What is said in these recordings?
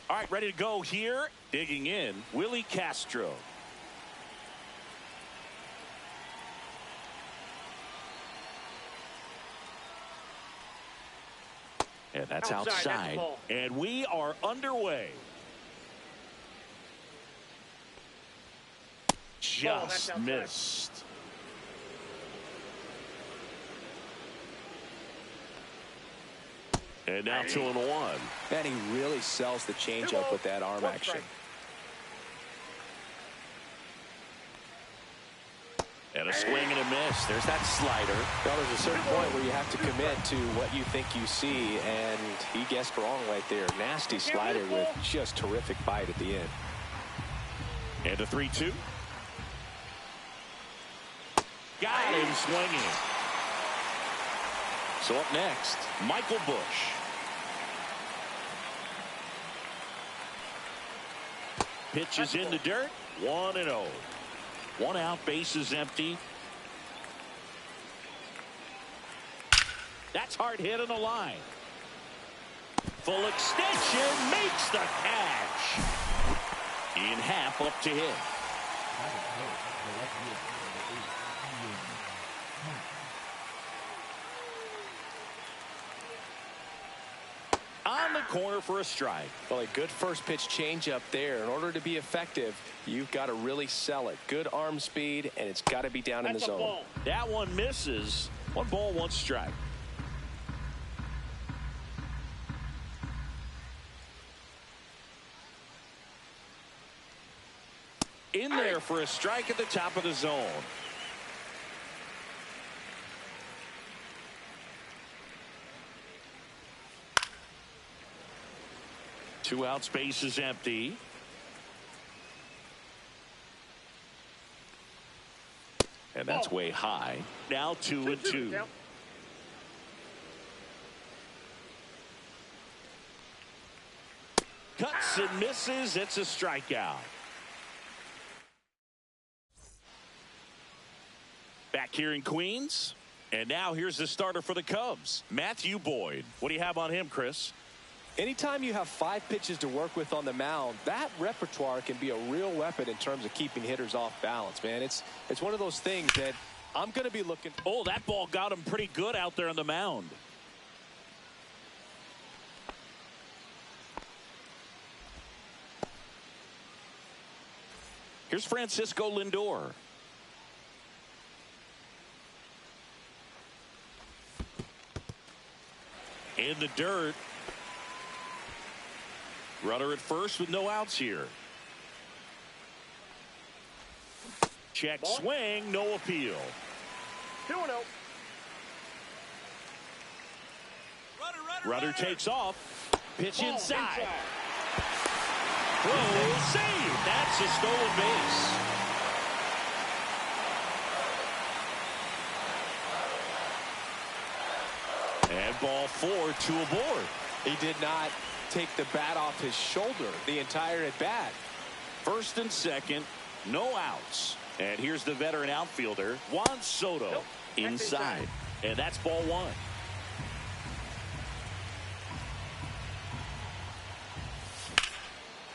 All right, ready to go here. Digging in, Willie Castro. And that's outside. And we are underway. Just missed. And now 2-1. And he really sells the changeup with that arm action. And a swing and a miss. There's that slider. Well, there's a certain point where you have to commit to what you think you see, and he guessed wrong right there. Nasty slider with just terrific bite at the end. And a 3-2. Got him swinging. So up next, Michael Busch. Pitches in the dirt. 1-0. 1 out, bases empty. That's hard hit on the line. Full extension, makes the catch. In half, up to him. On the corner for a strike. Well, a good first pitch changeup there. In order to be effective, you've got to really sell it. Good arm speed, and it's got to be down in the zone. That one misses. 1 ball, 1 strike. In there for a strike at the top of the zone. Two outs, base is empty. And that's way high. Now 2-2. Cuts and misses. It's a strikeout. Back here in Queens, And now here's the starter for the Cubs, Matthew Boyd. What do you have on him, Chris? Anytime you have 5 pitches to work with on the mound, that repertoire can be a real weapon in terms of keeping hitters off balance, man. It's one of those things that I'm going to be looking. Oh, that ball got him pretty good out there on the mound. Here's Francisco Lindor. In the dirt. Runner at first with no outs here. Check swing, no appeal. 2-0. Runner takes off. Pitch inside. Throw, save. That's a stolen base. And ball 4, 2 aboard. He did not take the bat off his shoulder the entire at bat. First and second, no outs. And here's the veteran outfielder, Juan Soto, inside. And that's ball 1.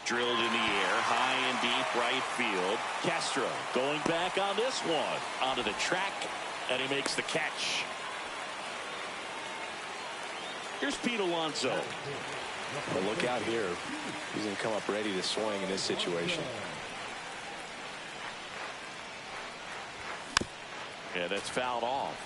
Drilled in the air, high and deep right field. Castro going back on this one. Onto the track, and he makes the catch. Here's Pete Alonso. But look out here. He's going to come up ready to swing in this situation. Yeah, that's fouled off.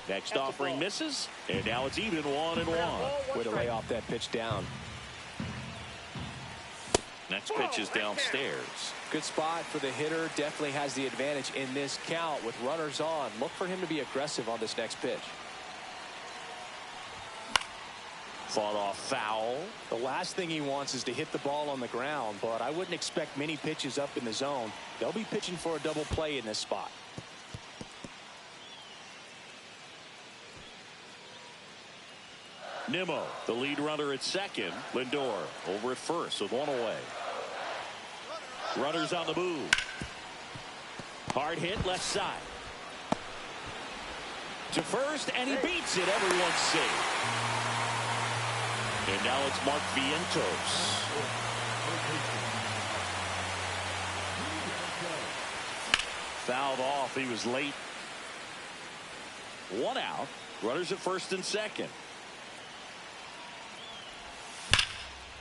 Next offering misses, and now it's even 1-1. Way to lay off that pitch down. Next pitch is downstairs. Good spot for the hitter. Definitely has the advantage in this count with runners on. Look for him to be aggressive on this next pitch. Fought off foul. The last thing he wants is to hit the ball on the ground, but I wouldn't expect many pitches up in the zone. They'll be pitching for a double play in this spot. Nimmo, the lead runner at second. Lindor over at first with 1 away. Runners on the move. Hard hit left side. To first, and he beats it. Everyone's safe. And now it's Mark Vientos. Fouled off. He was late. 1 out. Runners at first and second.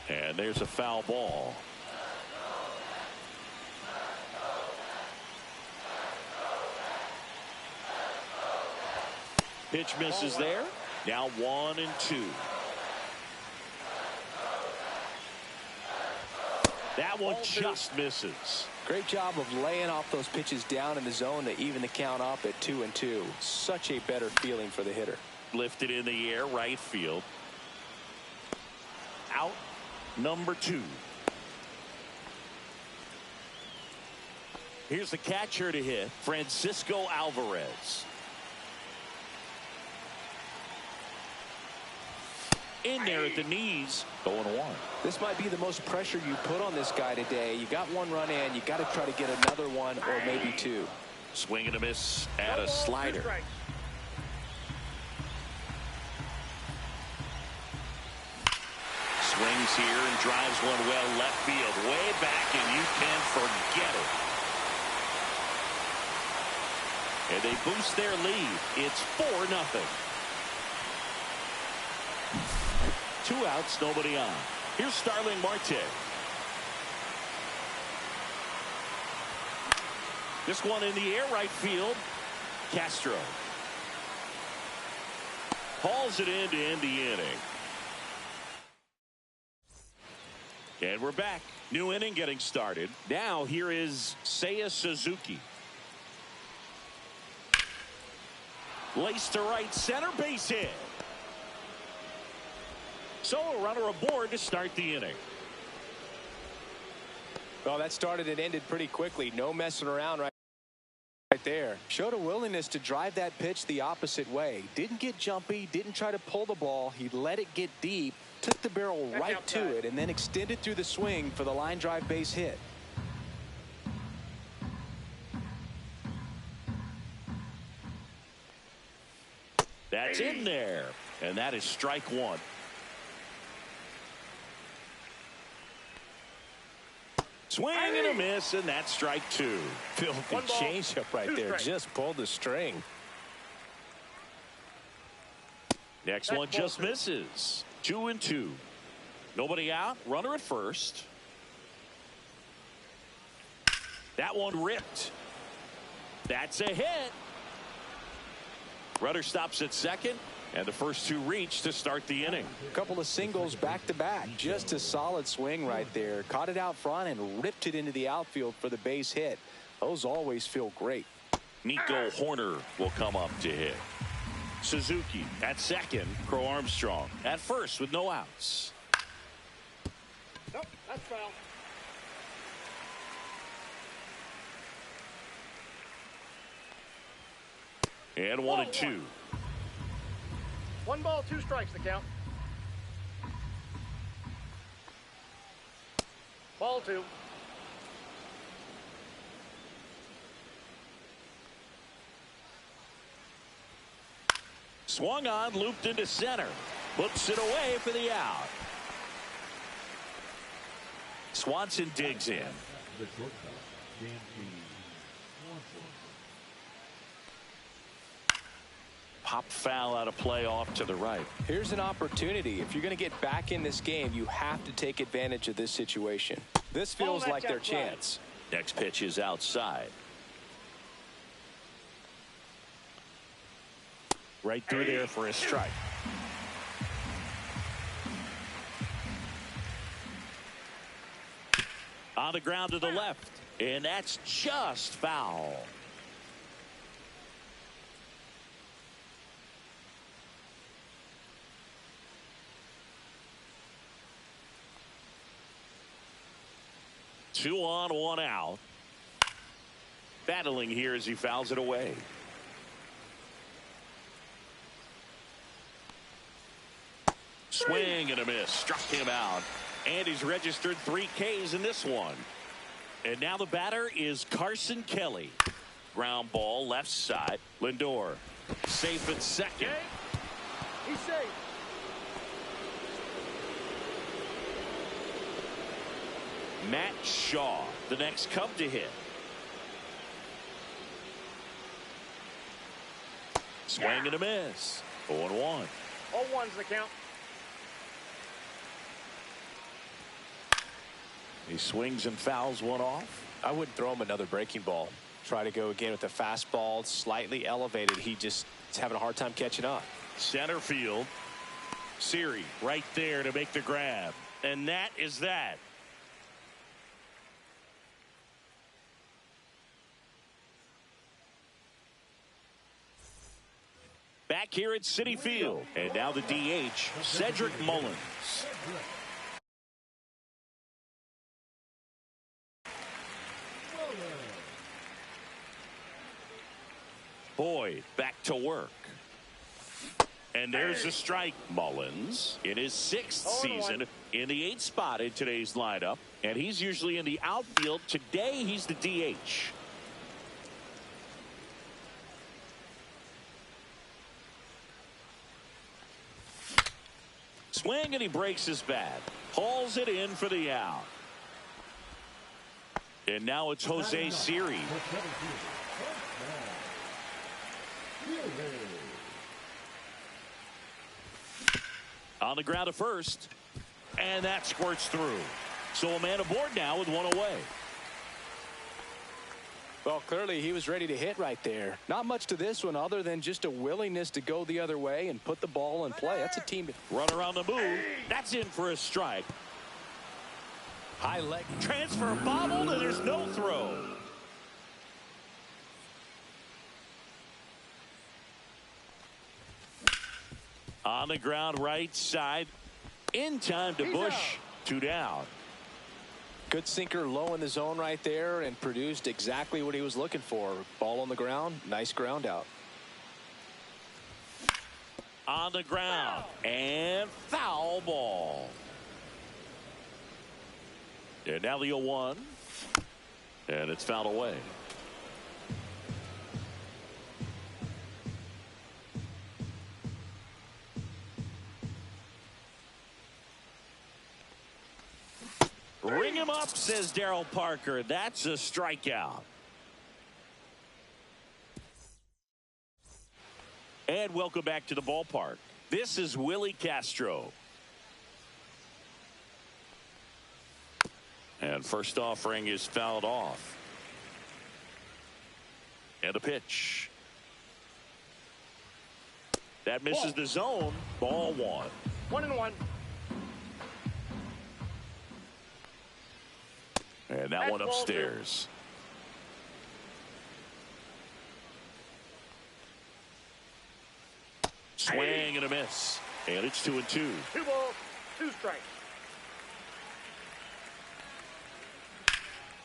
And there's a foul ball. Pitch misses there. Now 1-2. That one just misses. Great job of laying off those pitches down in the zone to even the count up at 2-2. Such a better feeling for the hitter. Lifted in the air, right field. Out number 2. Here's the catcher to hit, Francisco Alvarez. In there at the knees, 0-1. This might be the most pressure you put on this guy today. You got 1 run in, you got to try to get another 1 or maybe 2. Swing and a miss at a slider. Swings here and drives one well left field, way back, and you can forget it. And they boost their lead. It's 4-0. 2 outs, nobody on. Here's Starling Marte. This one in the air, right field. Castro hauls it in to end the inning. And we're back. New inning getting started. Now here is Seiya Suzuki. Laced to right center, base hit. So a runner aboard to start the inning. Well, that started and ended pretty quickly. No messing around right there. Showed a willingness to drive that pitch the opposite way. Didn't get jumpy, didn't try to pull the ball. He let it get deep, took the barrel right to it, and then extended through the swing for the line drive base hit. That's in there, and that is strike one. Swing and a miss, and that's strike two. Filthy changeup right there. Just pulled the string. Next one just misses. 2-2. Nobody out. Runner at first. That one ripped. That's a hit. Runner stops at second, and the first two reach to start the inning. A couple of singles back-to-back. Just a solid swing right there. Caught it out front and ripped it into the outfield for the base hit. Those always feel great. Nico Horner will come up to hit. Suzuki at second. Crow Armstrong at first with no outs. Nope, that's foul. And 1-2. 1 ball, 2 strikes to count. Ball 2. Swung on, looped into center. Flips it away for the out. Swanson digs in. Pop foul out of play off to the right. Here's an opportunity. If you're going to get back in this game, you have to take advantage of this situation. This feels like their chance. Next pitch is outside. Right through there for a strike. On the ground to the left, and that's just foul. Two on, one out. Battling here as he fouls it away. Swing and a miss. Struck him out. And he's registered 3 Ks in this one. And now the batter is Carson Kelly. Ground ball left side. Lindor safe at second. He's safe. Matt Shaw, the next Cub to hit. Swing and a miss. 0-1. 0-1's the count. He swings and fouls one off. I wouldn't throw him another breaking ball. Try to go again with the fastball, slightly elevated. He just is having a hard time catching up. Center field. Siri right there to make the grab. And that is that. Back here at Citi Field. And now the DH, Cedric Mullins. Boyd back to work. And there's a strike. Mullins in his 6th season in the 8th spot in today's lineup. And he's usually in the outfield. Today he's the DH. Swing and he breaks his bat. Hauls it in for the out. And now it's Jose Siri. On the ground to first. And that squirts through. So a man aboard now with one away. Well, clearly he was ready to hit right there. Not much to this one other than just a willingness to go the other way and put the ball in play. That's a team. Runner on the move. That's in for a strike. High leg transfer bobbled, and there's no throw. On the ground right side. In time to Bush. 2 down. Good sinker low in the zone right there and produced exactly what he was looking for. Ball on the ground. Nice ground out. On the ground. And foul ball. And now the 0-1. And it's fouled away. Ring him up, says Darryl Parker. That's a strikeout. And welcome back to the ballpark. This is Willie Castro. And first offering is fouled off. And a pitch. That misses the zone. Ball 1. 1-1. And that one upstairs. Swing and a miss. And it's 2-2. 2 balls, 2 strikes.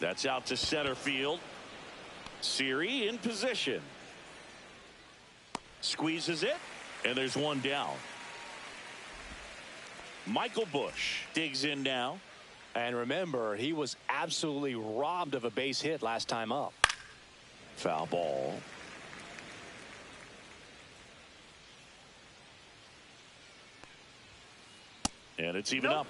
That's out to center field. Siri in position. Squeezes it. And there's one down. Michael Busch digs in now. And remember, he was absolutely robbed of a base hit last time up. Foul ball. And it's even up.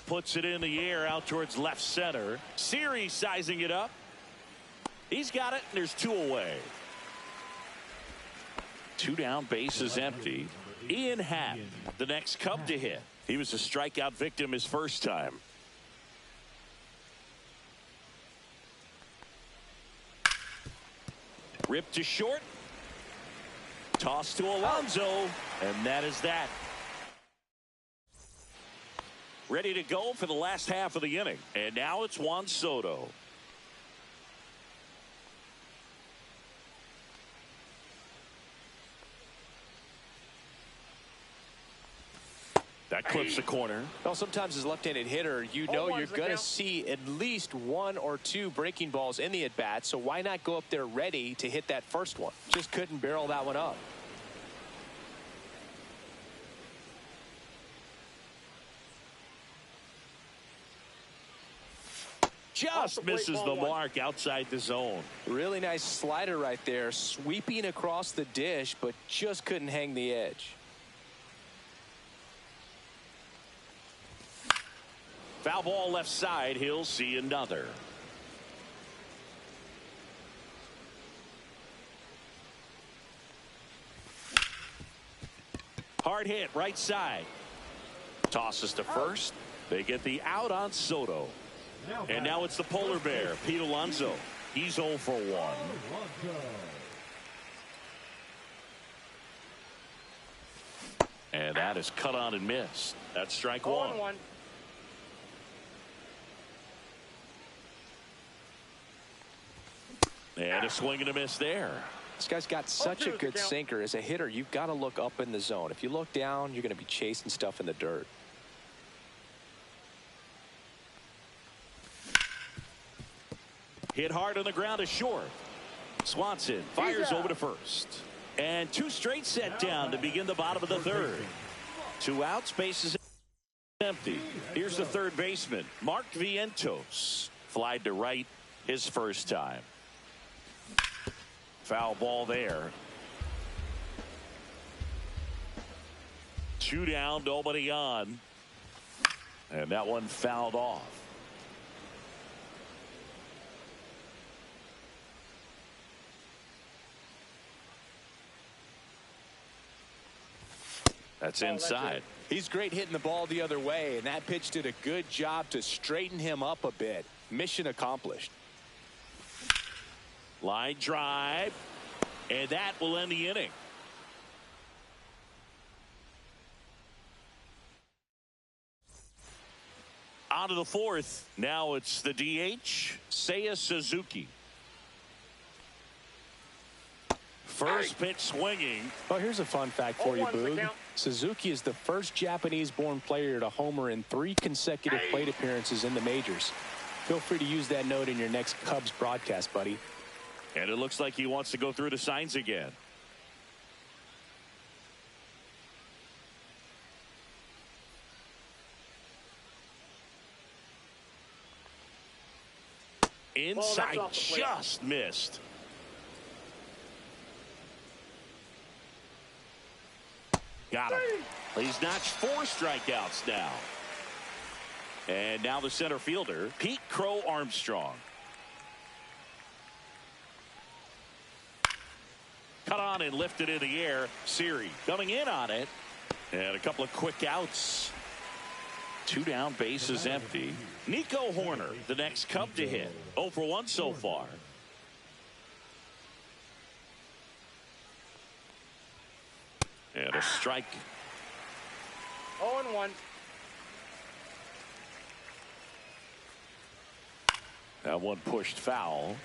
Puts it in the air out towards left center. Siri sizing it up. He's got it, and there's 2 away. 2 down, bases empty. Ian Happ, the next Cub to hit. He was a strikeout victim his first time. Ripped to short. Toss to Alonso, and that is that. Ready to go for the last half of the inning. And now it's Juan Soto. That clips the corner. Well, sometimes as a left-handed hitter, you know you're going to see at least 1 or 2 breaking balls in the at-bat, so why not go up there ready to hit that first one? Just couldn't barrel that one up. Just misses the mark outside the zone. Really nice slider right there, sweeping across the dish, but just couldn't hang the edge. Foul ball left side. He'll see another. Hard hit right side. Tosses to first. They get the out on Soto. And now it's the polar bear, Pete Alonso. He's 0 for 1. And that is cut on and missed. That's strike 1. And a swing and a miss there. This guy's got such a good sinker. As a hitter, you've got to look up in the zone. If you look down, you're going to be chasing stuff in the dirt. Hit hard on the ground is short. Swanson fires over to first. And 2 straight set down to begin the bottom of the 3rd. 2 outs, bases empty. Here's the third baseman, Mark Vientos. Flied to right his first time. Foul ball there. 2 down, nobody on. And that one fouled off. That's inside. He's great hitting the ball the other way, and that pitch did a good job to straighten him up a bit. Mission accomplished. Line drive, and that will end the inning. On to the 4th. Now it's the DH, Seiya Suzuki. First pitch swinging. Well, here's a fun fact for you, 0-1's the Boog. count. Suzuki is the first Japanese-born player to homer in 3 consecutive plate appearances in the majors. Feel free to use that note in your next Cubs broadcast, buddy. And it looks like he wants to go through the signs again. Inside, just missed. Got him. He's notched 4 strikeouts now. And now the center fielder, Pete Crow Armstrong. Cut on and lifted in the air. Siri coming in on it. And a couple of quick outs. 2 down, bases empty. Nico Horner, the next Cub to hit. 0 for 1 so far. And a strike. 0-1. That one pushed foul.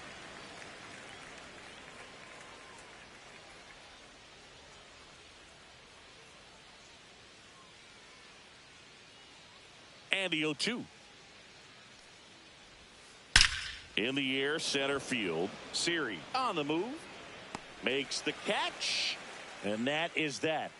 And the 0-2. In the air, center field. Siri on the move. Makes the catch. And that is that.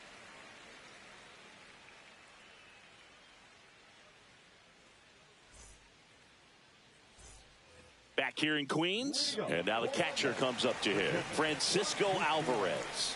Back here in Queens. And now the catcher comes up to hit. Francisco Alvarez.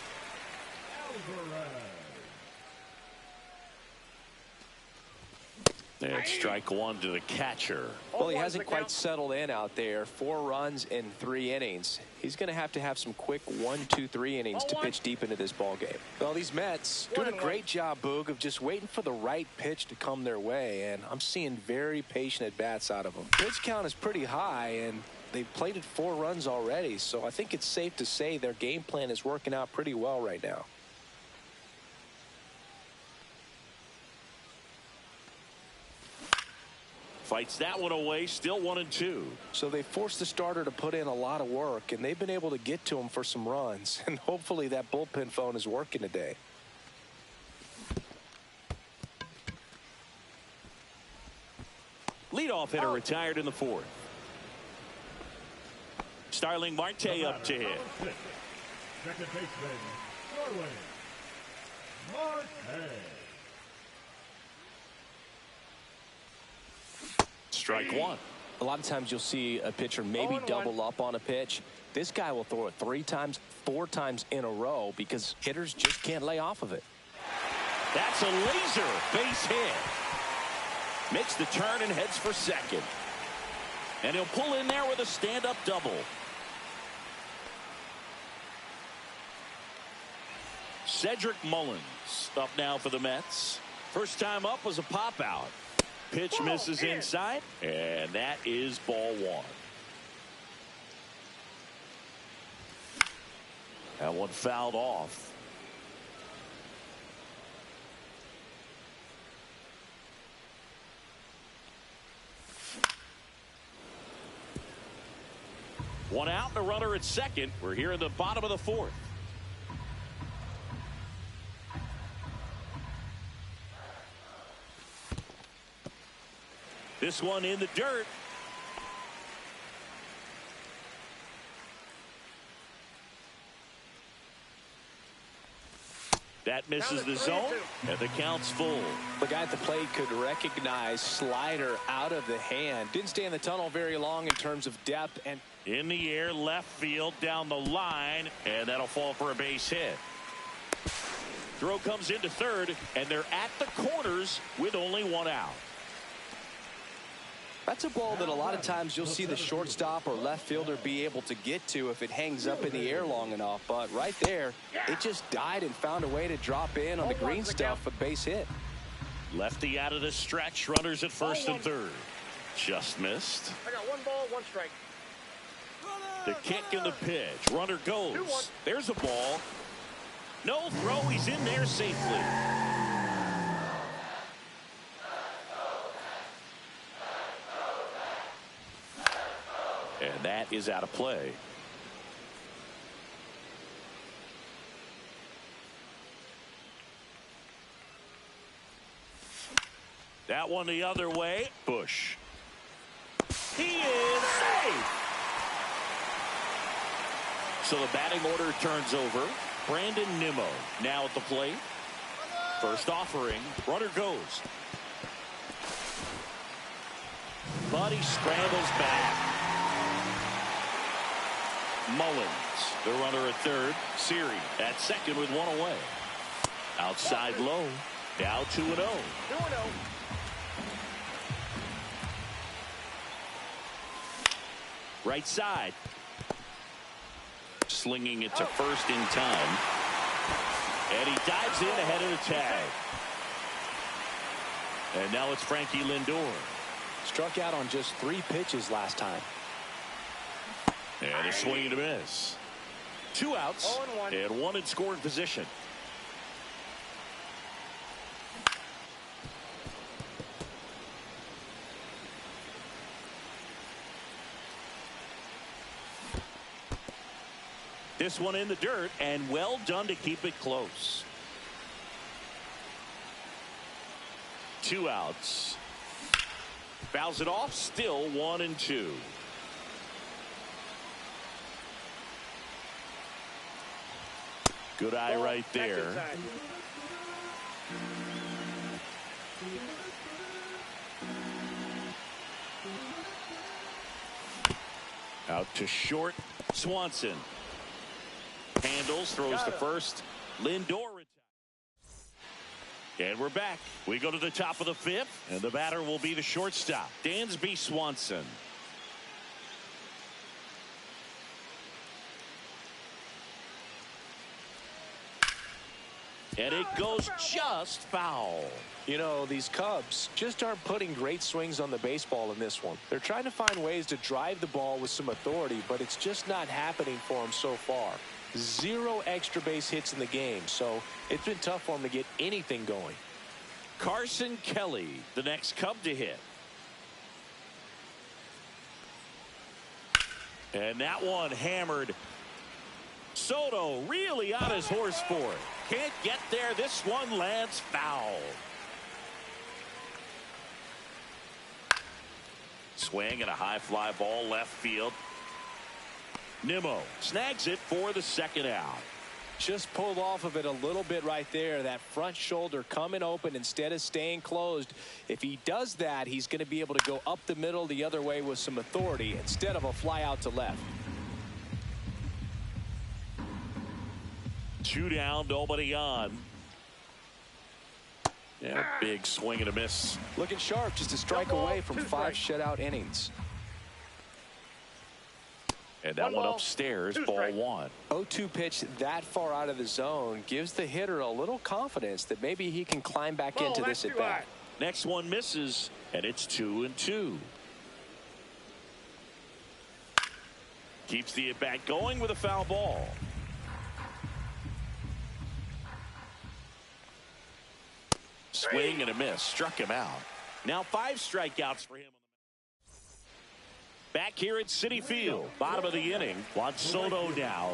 And strike 1 to the catcher. Well, he hasn't quite settled in out there. 4 runs in 3 innings. He's going to have some quick 1, 2, 3 innings to pitch deep into this ball game. Well, these Mets doing a great job, Boog, of just waiting for the right pitch to come their way, and I'm seeing very patient at-bats out of them. Pitch count is pretty high, and they've plated 4 runs already, so I think it's safe to say their game plan is working out pretty well right now. Fights that one away, still 1-2. So they forced the starter to put in a lot of work, and they've been able to get to him for some runs. And hopefully that bullpen phone is working today. Leadoff hitter retired in the 4th. Starling Marte up to hit. Second baseman, Starling Marte. Strike 1. A lot of times you'll see a pitcher maybe double up on a pitch. This guy will throw it 3 times, 4 times in a row because hitters just can't lay off of it. That's a laser base hit. Makes the turn and heads for second. And he'll pull in there with a stand-up double. Cedric Mullins up now for the Mets. First time up was a pop-out. Pitch misses inside, and that is ball 1. That one fouled off. One out, and a runner at second. We're here in the bottom of the 4th. This one in the dirt. That misses the zone, and the count's full. The guy at the plate could recognize slider out of the hand. Didn't stay in the tunnel very long in terms of depth. And in the air, left field, down the line, and that'll fall for a base hit. Throw comes into third, and they're at the corners with only 1 out. That's a ball that a lot of times you'll see the shortstop or left fielder be able to get to if it hangs up in the air long enough. But right there, it just died and found a way to drop in on the green stuff for the base hit. Lefty out of the stretch. Runners at first and third. Just missed. I got 1 ball, 1 strike. The kick and the pitch. Runner goes. There's a ball. No throw. He's in there safely. And that is out of play. That one the other way. Bush. He is safe. So the batting order turns over. Brandon Nimmo now at the plate. First offering. Runner goes. But he scrambles back. Mullins, the runner at third. Siri at second with one away. Outside low. Now 2-0. 2-0. Right side. Slinging it to first in time. And he dives in ahead of the tag. And now it's Frankie Lindor. Struck out on just 3 pitches last time. And a swing and a miss. 2 outs and 1 in scoring position. This one in the dirt, and well done to keep it close. 2 outs. Fouls it off, still 1-2. Good eye right there. Out to short. Swanson. Handles, throws to first. Lindor. And we're back. We go to the top of the 5th, and the batter will be the shortstop, Dansby Swanson. And it goes just foul. You know, these Cubs just aren't putting great swings on the baseball in this one. They're trying to find ways to drive the ball with some authority, but it's just not happening for them so far. 0 extra base hits in the game, so it's been tough for them to get anything going. Carson Kelly, the next Cub to hit. And that one hammered. Soto really on his horse for it. Can't get there. This one lands foul. Swing and a high fly ball left field. Nimmo snags it for the second out. Just pulled off of it a little bit right there. That front shoulder coming open instead of staying closed. If he does that, he's going to be able to go up the middle the other way with some authority instead of a fly out to left. 2 down, nobody on. Yeah, big swing and a miss. Looking sharp, just a strike away from 5 shutout innings. And that one upstairs, ball 1. 0-2 pitch that far out of the zone gives the hitter a little confidence that maybe he can climb back into this at bat. Next one misses, and it's 2-2. Keeps the at bat going with a foul ball. Swing and a miss, struck him out. Now 5 strikeouts for him. Back here at Citi Field, bottom of the inning. Juan Soto now.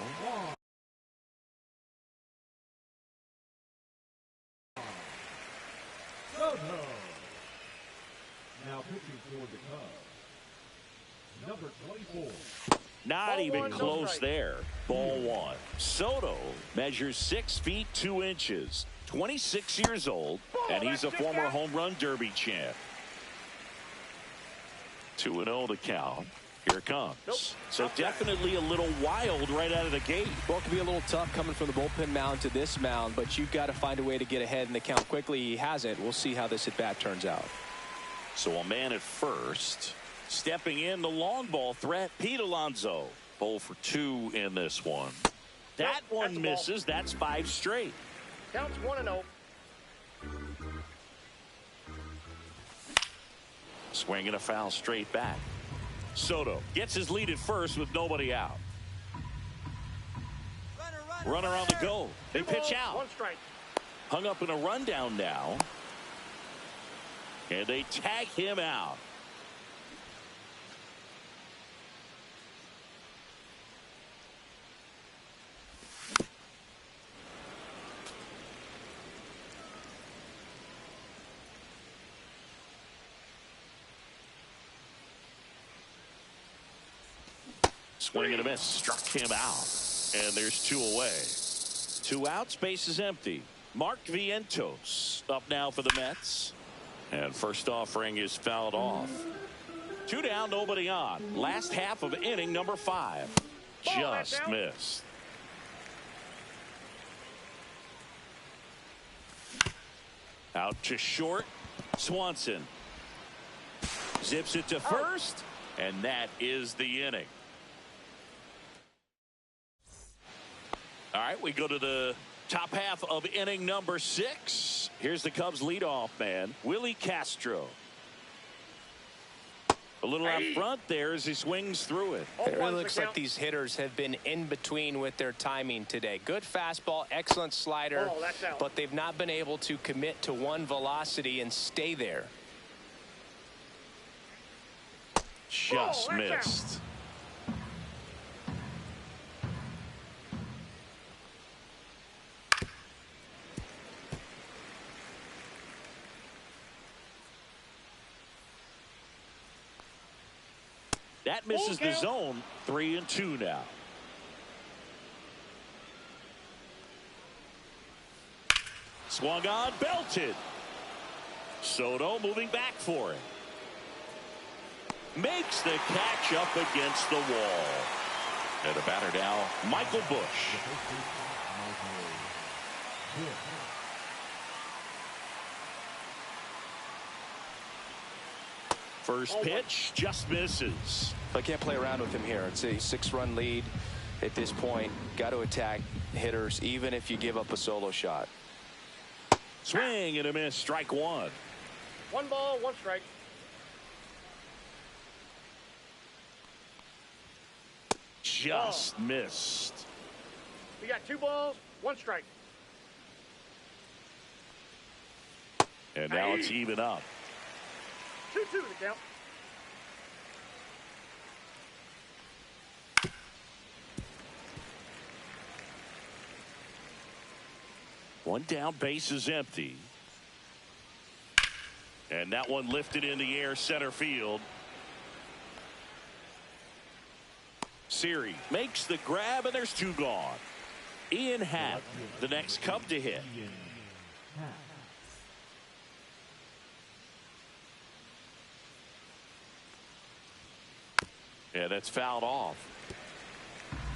Soto. Now pitching for the Cubs, number 24. Not even close there. Ball 1. Soto measures 6 feet 2 inches. 26 years old, and he's a former home run derby champ. 2-0 the count. Here it comes. So definitely a little wild right out of the gate. Well, it can be a little tough coming from the bullpen mound to this mound, but you've got to find a way to get ahead in the count quickly. He hasn't. We'll see how this at bat turns out. So a man at first. Stepping in, the long ball threat, Pete Alonso. 0 for 2 in this one. That one misses. That's 5 straight. Counts 1-0. Swing and a foul straight back. Soto gets his lead at first with nobody out. Runner on the go. They pitch out. 1 strike. Hung up in a rundown now. And they tag him out. Swing and a miss. Struck him out. And there's 2 away. 2 outs. Base is empty. Mark Vientos up now for the Mets. And first offering is fouled off. 2 down, nobody on. Last half of inning number 5. Just missed. Out to short. Swanson zips it to first, and that is the inning. All right, we go to the top half of inning number 6. Here's the Cubs leadoff man, Willie Castro. A little out front there as he swings through it. It really looks like these hitters have been in between with their timing today. Good fastball, excellent slider, but they've not been able to commit to one velocity and stay there. Just missed. That misses the zone. 3-2 now. Swung on, belted. Soto moving back for it. Makes the catch up against the wall. And the batter now, Michael Busch. First pitch just misses. I can't play around with him here. It's a 6-run lead at this point. Got to attack hitters even if you give up a solo shot. Swing and a miss. Strike 1. 1 ball, 1 strike. Just missed. We got 2 balls, 1 strike. And now it's even up. 2-2 the count. One down, base is empty. And that one lifted in the air, center field. Siri makes the grab, and there's 2 gone. Ian Happ, the next Cub to hit. Yeah, that's fouled off.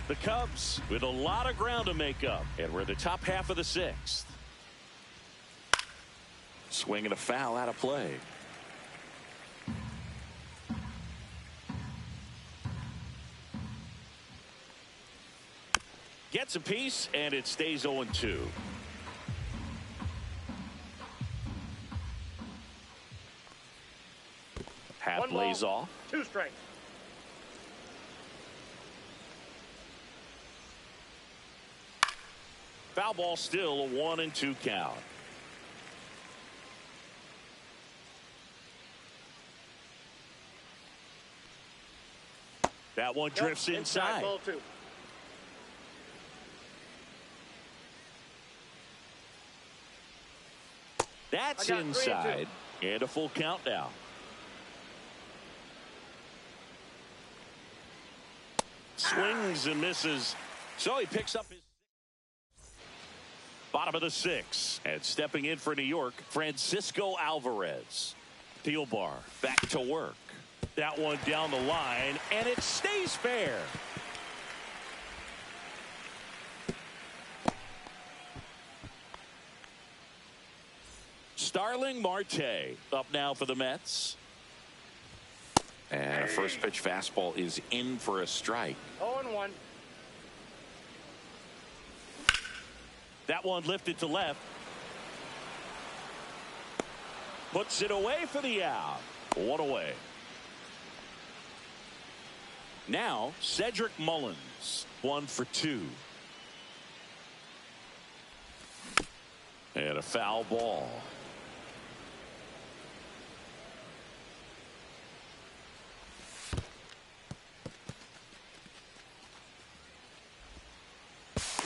The Cubs with a lot of ground to make up, and we're in the top half of the 6th. Swinging a foul out of play. Gets a piece, and it stays 0-2. Happ lays off. 2 strikes. Foul ball, still a 1-2 count. That one drifts inside. Ball 2. That's inside. And a full count now. Swings and misses. So he picks up his bottom of the 6th. And stepping in for New York, Francisco Alvarez. Thielbar back to work. That one down the line, and it stays fair. Starling Marte up now for the Mets. And a first pitch fastball is in for a strike. 0-1. That one lifted to left. Puts it away for the out. 1 away. Now Cedric Mullins, 1 for 2. And a foul ball.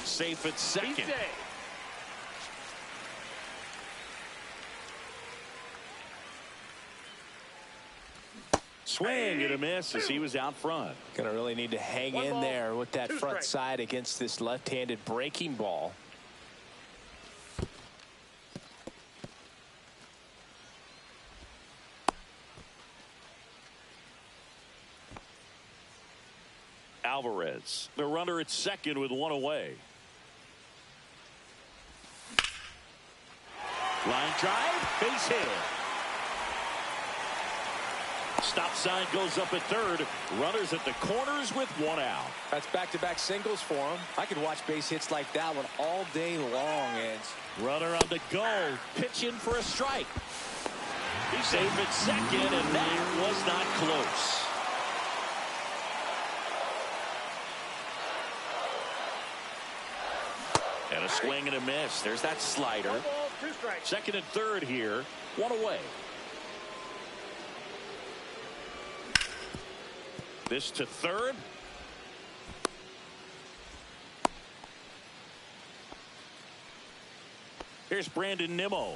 Safe at second. Swing and a miss as he was out front. Gonna really need to hang in there with that front side against this left-handed breaking ball. Alvarez, the runner at second with one away. Line drive, base hit. Stop sign goes up at third. Runners at the corners with one out. That's back-to-back singles for him. I could watch base hits like that one all day long, Eds. Runner on the go, pitching for a strike. He's safe at second, and that was not close. And a swing and a miss. There's that slider. 1 ball, 2 strikes. Second and third here. One away. This to third. Here's Brandon Nimmo.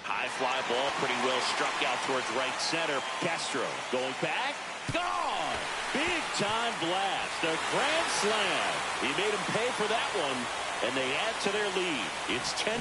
High fly ball, pretty well struck out towards right center. Castro going back. Gone! Big time blast. A grand slam. He made him pay for that one, and they add to their lead. It's 10-0.